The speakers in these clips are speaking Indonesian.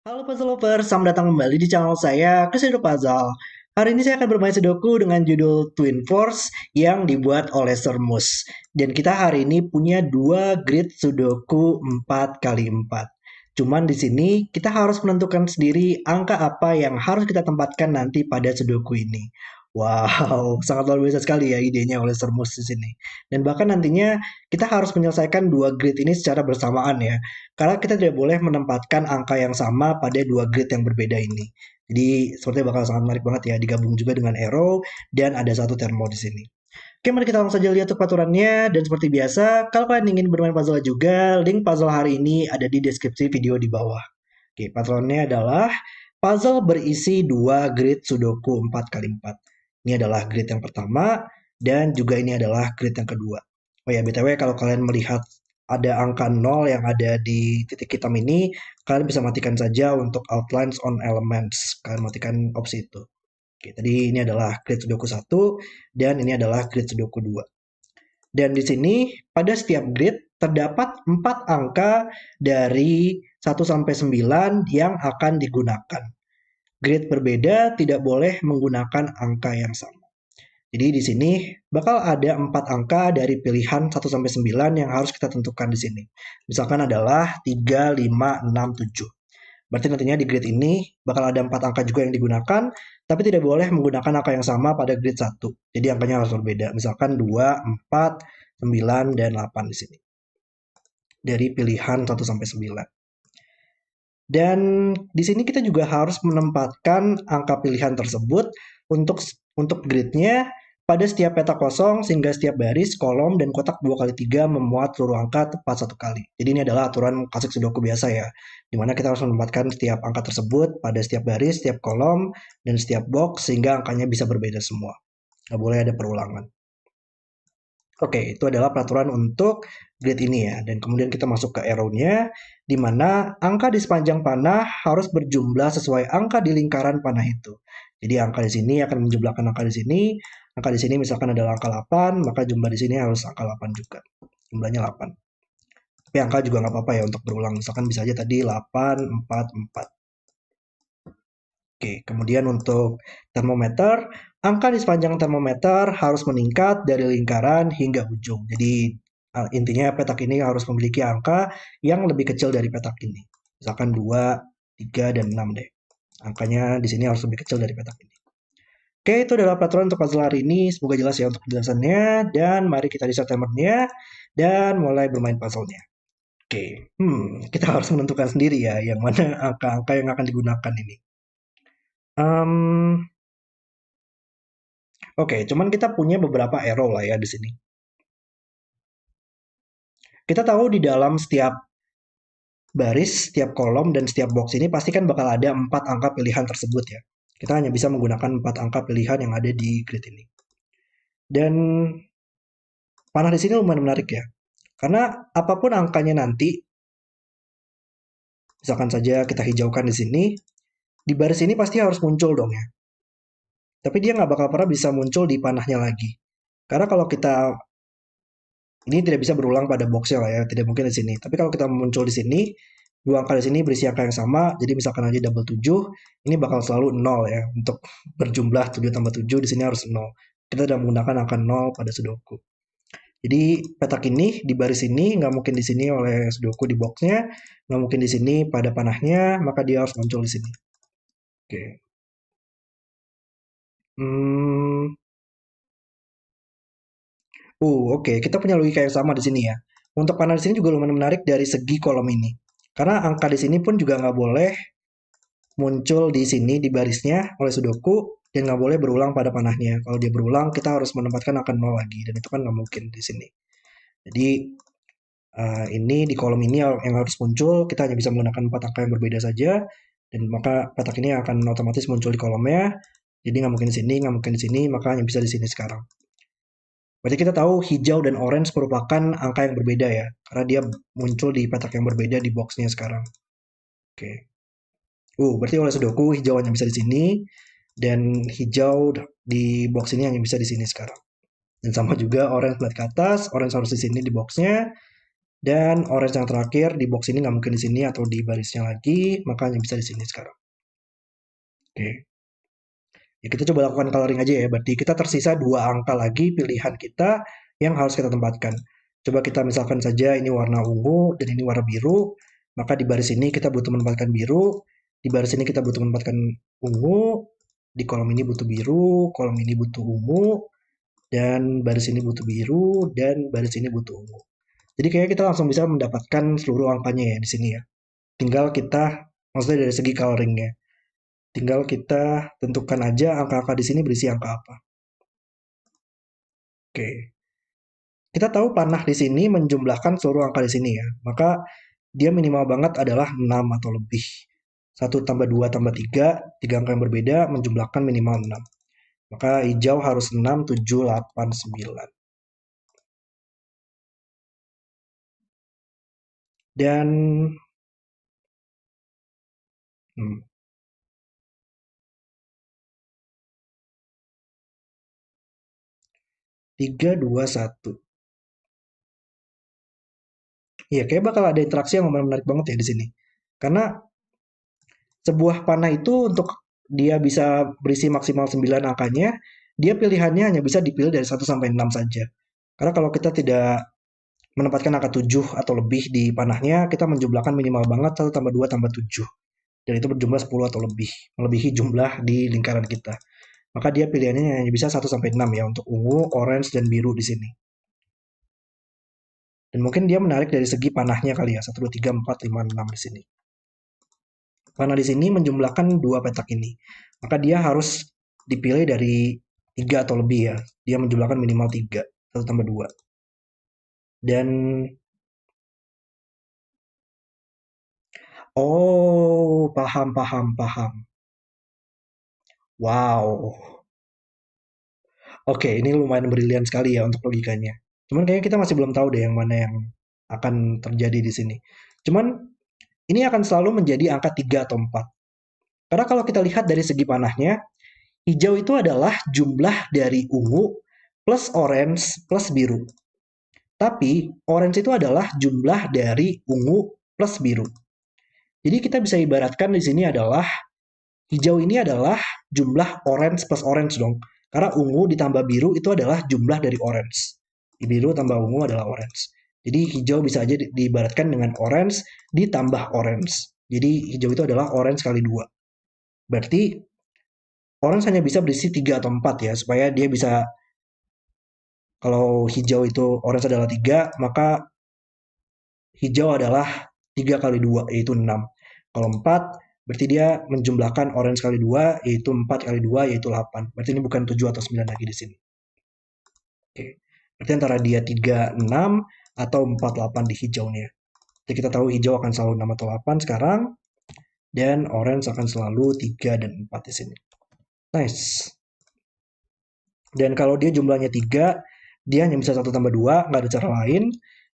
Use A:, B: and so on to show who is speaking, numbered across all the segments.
A: Halo puzzle lovers, selamat datang kembali di channel saya, Kesudo Puzzle. Hari ini saya akan bermain Sudoku dengan judul Twin Force yang dibuat oleh Sermus. Dan kita hari ini punya dua grid Sudoku 4x4. Cuman di sini kita harus menentukan sendiri angka apa yang harus kita tempatkan nanti pada Sudoku ini. Wow, sangat luar biasa sekali ya idenya oleh Sermus di sini. Dan bahkan nantinya kita harus menyelesaikan dua grid ini secara bersamaan ya. Karena kita tidak boleh menempatkan angka yang sama pada dua grid yang berbeda ini. Jadi sepertinya bakal sangat menarik banget ya, digabung juga dengan arrow dan ada satu thermo di sini. Oke, mari kita langsung saja lihat untuk aturannya. Dan seperti biasa, kalau kalian ingin bermain puzzle juga, link puzzle hari ini ada di deskripsi video di bawah. Oke, patronnya adalah puzzle berisi dua grid Sudoku 4x4. Ini adalah grid yang pertama, dan juga ini adalah grid yang kedua. Oh ya, BTW kalau kalian melihat ada angka 0 yang ada di titik hitam ini, kalian bisa matikan saja untuk outlines on elements. Kalian matikan opsi itu. Oke, tadi ini adalah grid Sudoku 1, dan ini adalah grid Sudoku 2. Dan di sini pada setiap grid terdapat 4 angka dari 1 sampai 9 yang akan digunakan. Grid berbeda tidak boleh menggunakan angka yang sama. Jadi di sini bakal ada 4 angka dari pilihan 1 sampai 9 yang harus kita tentukan di sini. Misalkan adalah 3, 5, 6, 7. Berarti nantinya di grid ini bakal ada 4 angka juga yang digunakan, tapi tidak boleh menggunakan angka yang sama pada grid 1. Jadi angkanya harus berbeda. Misalkan 2, 4, 9, dan 8 di sini. Dari pilihan 1 sampai 9. Dan di sini kita juga harus menempatkan angka pilihan tersebut untuk gridnya pada setiap peta kosong sehingga setiap baris, kolom, dan kotak 2x3 memuat seluruh angka tepat 1 kali. Jadi ini adalah aturan klasik Sudoku biasa ya, dimana kita harus menempatkan setiap angka tersebut pada setiap baris, setiap kolom, dan setiap box sehingga angkanya bisa berbeda semua. Nggak boleh ada perulangan. Oke, itu adalah peraturan untuk grid ini ya. Dan kemudian kita masuk ke arrow-nya, di mana angka di sepanjang panah harus berjumlah sesuai angka di lingkaran panah itu. Jadi angka di sini akan menjumlahkan angka di sini. Angka di sini misalkan adalah angka 8, maka jumlah di sini harus angka 8 juga. Jumlahnya 8. Tapi angka juga nggak apa-apa ya untuk berulang. Misalkan bisa aja tadi 8, 4, 4. Oke, kemudian untuk termometer, angka di sepanjang termometer harus meningkat dari lingkaran hingga ujung. Jadi intinya petak ini harus memiliki angka yang lebih kecil dari petak ini. Misalkan 2, 3, dan 6 deh. Angkanya di sini harus lebih kecil dari petak ini. Oke, itu adalah peraturan untuk puzzle hari ini. Semoga jelas ya untuk penjelasannya. Dan mari kita reset timernya dan mulai bermain puzzle-nya. Oke, kita harus menentukan sendiri ya yang mana angka-angka yang akan digunakan ini. Oke, cuman kita punya beberapa arrow lah ya di sini. Kita tahu di dalam setiap baris, setiap kolom, dan setiap box ini pasti kan bakal ada 4 angka pilihan tersebut ya. Kita hanya bisa menggunakan 4 angka pilihan yang ada di grid ini. Dan panah di sini lumayan menarik ya. Karena apapun angkanya nanti, misalkan saja kita hijaukan di sini, di baris ini pasti harus muncul dong ya. Tapi dia nggak bakal pernah bisa muncul di panahnya lagi. Karena kalau kita ini tidak bisa berulang pada boxnya lah ya, tidak mungkin di sini. Tapi kalau kita muncul di sini, dua angka di sini berisi angka yang sama, jadi misalkan aja double 7, ini bakal selalu 0 ya. Untuk berjumlah 7 tambah 7 di sini harus 0. Kita sudah menggunakan angka 0 pada Sudoku. Jadi petak ini di baris ini nggak mungkin di sini oleh Sudoku di boxnya, nggak mungkin di sini pada panahnya, maka dia harus muncul di sini. Oke. Hmm, oke. Kita punya logika yang sama di sini ya. Untuk panah di sini juga lumayan menarik dari segi kolom ini. Karena angka di sini pun juga nggak boleh muncul di sini di barisnya oleh Sudoku dan nggak boleh berulang pada panahnya. Kalau dia berulang, kita harus menempatkan angka 0 lagi dan itu kan nggak mungkin di sini. Jadi ini di kolom ini yang harus muncul, kita hanya bisa menggunakan 4 angka yang berbeda saja dan maka petak ini akan otomatis muncul di kolomnya. Jadi nggak mungkin di sini, nggak mungkin di sini, maka hanya bisa di sini sekarang. Berarti kita tahu hijau dan orange merupakan angka yang berbeda ya, karena dia muncul di petak yang berbeda di boxnya sekarang. Oke. Berarti oleh Sudoku hijau hanya bisa di sini dan hijau di box ini hanya bisa di sini sekarang. Dan sama juga orange flat ke atas, orange harus di sini di boxnya Dan orange yang terakhir di box ini nggak mungkin di sini atau di barisnya lagi, makanya bisa di sini sekarang. Oke. Ya, kita coba lakukan coloring aja ya. Berarti kita tersisa dua angka lagi pilihan kita yang harus kita tempatkan. Coba kita misalkan saja ini warna ungu dan ini warna biru. Maka di baris ini kita butuh menempatkan biru. Di baris ini kita butuh menempatkan ungu. Di kolom ini butuh biru. Kolom ini butuh ungu. Dan baris ini butuh biru. Dan baris ini butuh ungu. Jadi kayaknya kita langsung bisa mendapatkan seluruh angkanya ya di sini ya. Tinggal kita, maksudnya dari segi coloringnya. Tinggal kita tentukan aja angka-angka di sini berisi angka apa. Oke. Kita tahu panah di sini menjumlahkan seluruh angka di sini ya. Maka dia minimal banget adalah 6 atau lebih. 1 tambah 2 tambah 3, 3 angka yang berbeda menjumlahkan minimal 6. Maka hijau harus 6, 7, 8, 9. Dan 3, 2, 1. Iya, kayak bakal ada interaksi yang menarik banget ya di sini. Karena sebuah panah itu untuk dia bisa berisi maksimal 9 angkanya, dia pilihannya hanya bisa dipilih dari 1 sampai 6 saja. Karena kalau kita tidak menempatkan angka 7 atau lebih di panahnya, kita menjumlahkan minimal banget 1 tambah 2 tambah 7. Dan itu berjumlah 10 atau lebih, melebihi jumlah di lingkaran kita. Maka dia pilihannya hanya bisa 1 sampai 6 ya untuk ungu, orange, dan biru di sini. Dan mungkin dia menarik dari segi panahnya kali ya, 1, 2, 3, 4, 5, 6 di sini. Panah di sini menjumlahkan dua petak ini. Maka dia harus dipilih dari 3 atau lebih ya. Dia menjumlahkan minimal 3, 1 tambah 2. Dan oh, paham, paham, paham. Wow. Oke, ini lumayan brilian sekali ya untuk logikanya. Cuman kayaknya kita masih belum tahu deh yang mana yang akan terjadi di sini. Cuman ini akan selalu menjadi angka 3 atau 4. Karena kalau kita lihat dari segi panahnya, hijau itu adalah jumlah dari ungu plus orange plus biru. Tapi orange itu adalah jumlah dari ungu plus biru. Jadi kita bisa ibaratkan di sini adalah hijau ini adalah jumlah orange plus orange dong. Karena ungu ditambah biru itu adalah jumlah dari orange. Biru tambah ungu adalah orange. Jadi hijau bisa aja diibaratkan dengan orange ditambah orange. Jadi hijau itu adalah orange kali 2. Berarti orange hanya bisa berisi 3 atau 4 ya. Supaya dia bisa, kalau hijau itu orange adalah 3, maka hijau adalah 3 kali 2, yaitu 6. Kalau 4, berarti dia menjumlahkan orange kali 2, yaitu 4 kali 2, yaitu 8. Berarti ini bukan 7 atau 9 lagi di sini. Oke. Berarti antara dia 3, 6, atau 4, 8 di hijaunya. Jadi kita tahu hijau akan selalu 6 atau 8 sekarang. Dan orange akan selalu 3 dan 4 di sini. Nice. Dan kalau dia jumlahnya 3, dia hanya bisa 1 tambah 2, nggak ada cara lain.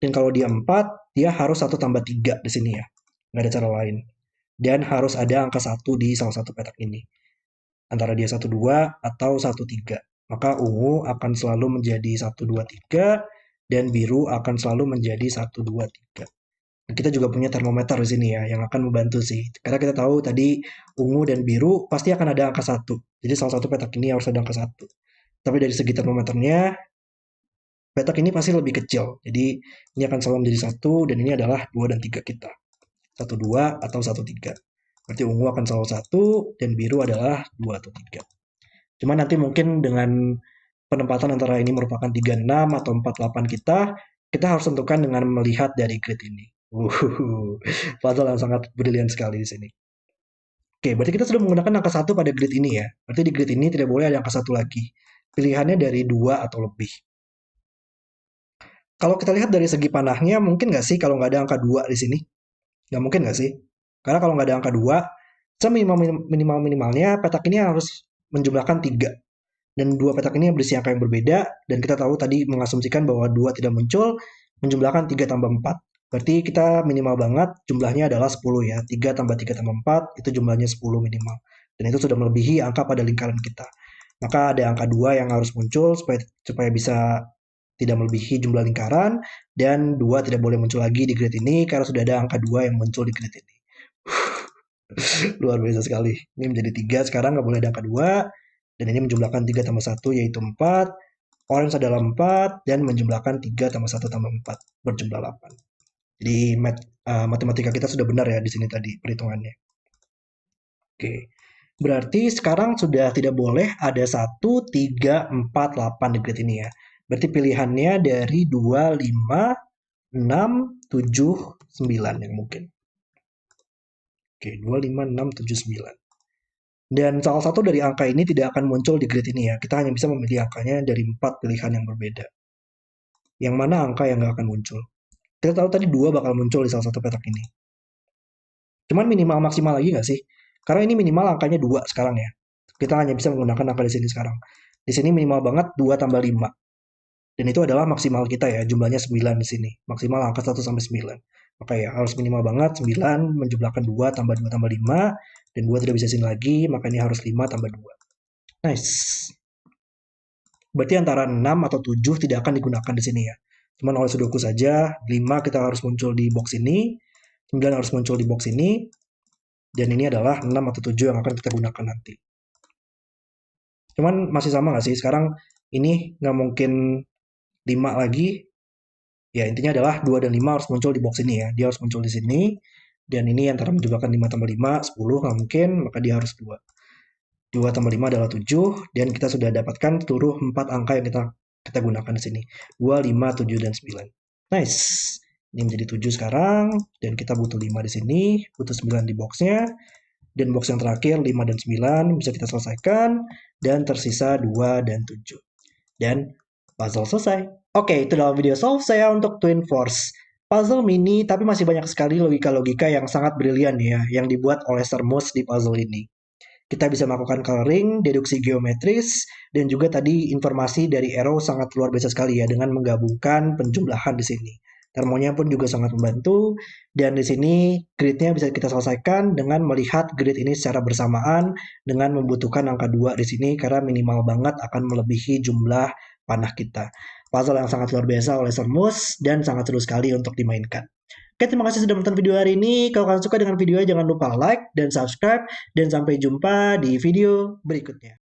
A: Dan kalau dia 4, dia harus 1 tambah 3 di sini ya. Nggak ada cara lain. Dan harus ada angka 1 di salah satu petak ini. Antara dia 1, 2 atau 1, 3. Maka ungu akan selalu menjadi 1, 2, 3. Dan biru akan selalu menjadi 1, 2, 3. Dan kita juga punya termometer di sini ya, yang akan membantu sih. Karena kita tahu tadi ungu dan biru pasti akan ada angka 1. Jadi salah satu petak ini harus ada angka 1. Tapi dari segi termometernya, petak ini pasti lebih kecil. Jadi ini akan selalu menjadi 1 dan ini adalah 2 dan 3 kita. 1, 2 atau 1, 3. Berarti ungu akan selalu 1 dan biru adalah 2 atau 3. Cuma nanti mungkin dengan penempatan antara ini merupakan 3, 6 atau 4, 8 kita harus tentukan dengan melihat dari grid ini. Puzzle yang sangat brilian sekali di sini. Oke, berarti kita sudah menggunakan angka 1 pada grid ini ya. Berarti di grid ini tidak boleh ada angka 1 lagi. Pilihannya dari 2 atau lebih. Kalau kita lihat dari segi panahnya, mungkin nggak sih kalau nggak ada angka 2 di sini? Nggak mungkin nggak sih? Karena kalau nggak ada angka 2, seminimal-minimalnya petak ini harus menjumlahkan 3. Dan dua petak ini berisi angka yang berbeda, dan kita tahu tadi mengasumsikan bahwa 2 tidak muncul, menjumlahkan 3 tambah 4. Berarti kita minimal banget jumlahnya adalah 10 ya. 3 tambah 3 tambah 4, itu jumlahnya 10 minimal. Dan itu sudah melebihi angka pada lingkaran kita. Maka ada angka 2 yang harus muncul supaya bisa tidak melebihi jumlah lingkaran, dan 2 tidak boleh muncul lagi di grid ini karena sudah ada angka 2 yang muncul di grid ini. Luar biasa sekali. Ini menjadi 3 sekarang, nggak boleh ada angka 2, dan ini menjumlahkan 3 tambah 1 yaitu 4. Orange adalah 4, dan menjumlahkan 3 tambah 1 tambah 4 berjumlah 8. Jadi matematika kita sudah benar ya di sini tadi perhitungannya. Oke. Berarti sekarang sudah tidak boleh ada 1, 3, 4, 8 di grid ini ya. Berarti pilihannya dari 2, 5, 6, 7, 9 yang mungkin. Oke, 2, 5, 6, 7, 9. Dan salah satu dari angka ini tidak akan muncul di grid ini ya. Kita hanya bisa memilih angkanya dari 4 pilihan yang berbeda. Yang mana angka yang nggak akan muncul? Kita tahu tadi 2 bakal muncul di salah satu petak ini. Cuman minimal maksimal lagi nggak sih? Karena ini minimal angkanya 2 sekarang ya. Kita hanya bisa menggunakan angka di sini sekarang. Di sini minimal banget 2 tambah 5. Dan itu adalah maksimal kita ya, jumlahnya 9 di sini. Maksimal angka 1 sampai 9. Maka ya harus minimal banget 9 menjumlahkan 2 tambah 2 tambah 5. Dan 2 tidak bisa sini lagi, maka ini harus 5 tambah 2. Nice. Berarti antara 6 atau 7 tidak akan digunakan di sini ya. Cuman oleh sudoku saja, 5 kita harus muncul di box ini, 9 harus muncul di box ini, dan ini adalah 6 atau 7 yang akan kita gunakan nanti. Cuman masih sama nggak sih? Sekarang ini nggak mungkin 5 lagi. Ya, intinya adalah 2 dan 5 harus muncul di box ini ya. Dia harus muncul di sini. Dan ini antara menjumlahkan 5 tambah 5, 10 nggak mungkin, maka dia harus 2. 2 tambah 5 adalah 7, dan kita sudah dapatkan seluruh 4 angka yang kita gunakan di sini. 2, 5, 7, dan 9. Nice. Ini menjadi 7 sekarang, dan kita butuh 5 di sini, butuh 9 di boxnya, dan box yang terakhir 5 dan 9 bisa kita selesaikan, dan tersisa 2 dan 7. Dan puzzle selesai. Oke, itu adalah video solve saya untuk Twin Force. Puzzle mini, tapi masih banyak sekali logika-logika yang sangat brilian ya, yang dibuat oleh Sir Moose di puzzle ini. Kita bisa melakukan coloring, deduksi geometris, dan juga tadi informasi dari Arrow sangat luar biasa sekali ya, dengan menggabungkan penjumlahan di sini. Termonya pun juga sangat membantu, dan di sini gridnya bisa kita selesaikan dengan melihat grid ini secara bersamaan dengan membutuhkan angka 2 di sini karena minimal banget akan melebihi jumlah panah kita. Puzzle yang sangat luar biasa oleh Sir Moose dan sangat seru sekali untuk dimainkan. Oke, terima kasih sudah menonton video hari ini. Kalau kalian suka dengan videonya, jangan lupa like dan subscribe. Dan sampai jumpa di video berikutnya.